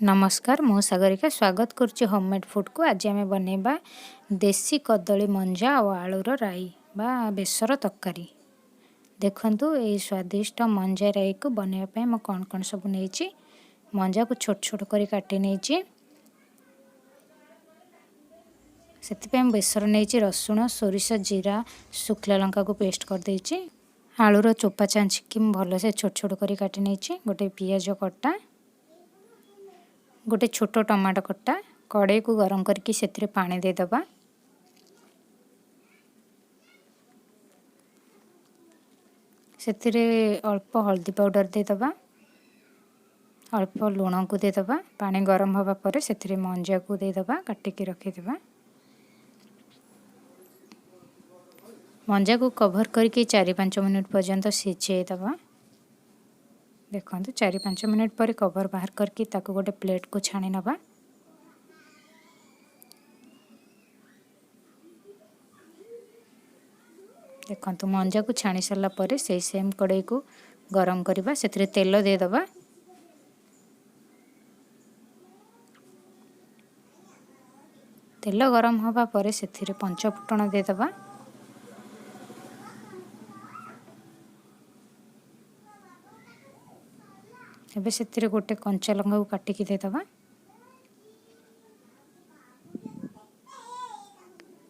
नमस्कार मु सागरिका स्वागत करुच्ची होममेड फूड को। आज आम बनैबा देसी कदली मंजा और आलूर राई बा बेसर तरकारी। देखंतु ये स्वादिष्ट मंजा राई को बनैबा मैं कौन कौन सब नहीं मंजा को छोट छोट कर काटी नहीं से बेसर नहीं रसुण सोरिष जीरा शुखला लंका को पेस्ट कर देछि। आलूर चोपा चांचिकी भल से छोट छोट कर काटी नहीं गोटे पियाज कटा गोटे छोट टमाटो कटा कड़े को गरम करके से पानी देदबा। से अल्प हल्दी पाउडर देदबा अल्प लुण को देदबा। पानी गरम हवा पर से मंजा को देदबा काटिकी रखिदबा। मंजा को कवर करके 4-5 मिनट पर्यंत सिझेदबा। देखो 4-5 मिनट पर कवर बाहर करके ताको गोटे प्लेट को छाणी नबा। देखो मंजा को छाणी सारा पर से सेम कड़ाई को गरम करवा से तेल देदबा। तेल गरम हवा पर से पंच फुटण देदबा। एबे से गोटे कंचा लंका को काटिकी देदबा।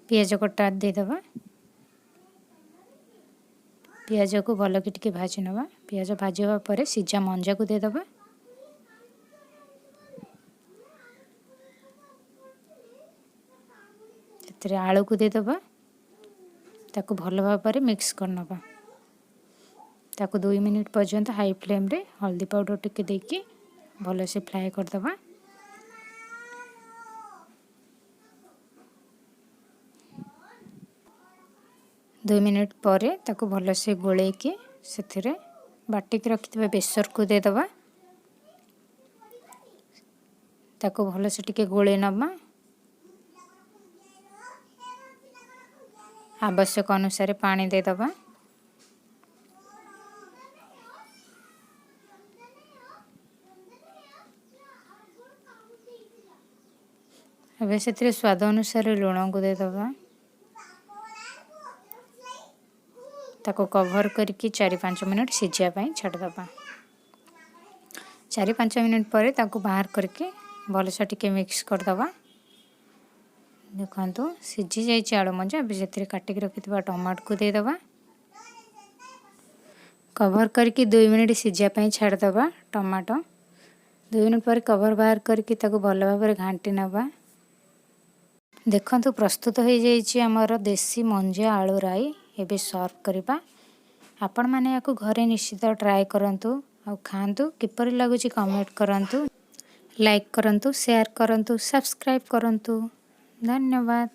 पियाज कटा देदबा। पियाज को भल कि टिके भाजी नबा। पियाज भाजी हवा पर सीझा मंजा को देदबा। से आलू को देदबा। ताको भल भाव मिक्स कर नबा। ताको 2 मिनिट पर्यंत हाई फ्लेम रे हल्दी पाउडर टिके देकी भल से फ्राए करदबा। दो मिनिट पर ताको भल से गोले की से बाटिक रखिथिबा बेसर को देदबा। ताको भल से टिके गोले नबा। आवश्यक अनुसार पानी देदबा। एबे से स्वाद अनुसार लुण को देदबा। ताको कवर करके 4-5 मिनट सिझा पाई छाड़दबा। 4-5 मिनट पर ताको बाहर करके भल से टिके मिक्स करदबा। देखो सिझी जाइए आलू मंजा। से काटिक रखिथिबा टमाटो को देदबा। कवर करके 2 मिनिट सिझा पाई छाड़दबा। टमाटो 2 मिनिट पर कवर बाहर करके ताको भल भाव घांटी नबा। देखो प्रस्तुत हो जाइए आमर देसी मंजा आलू राई। एबे सर्व करबा। आपण माने याको घरे निश्चित ट्राए करंतु और खांतु। किपर लगुची कमेंट करंतु, लाइक करंतु, शेयर करंतु, सब्सक्राइब करंतु। धन्यवाद।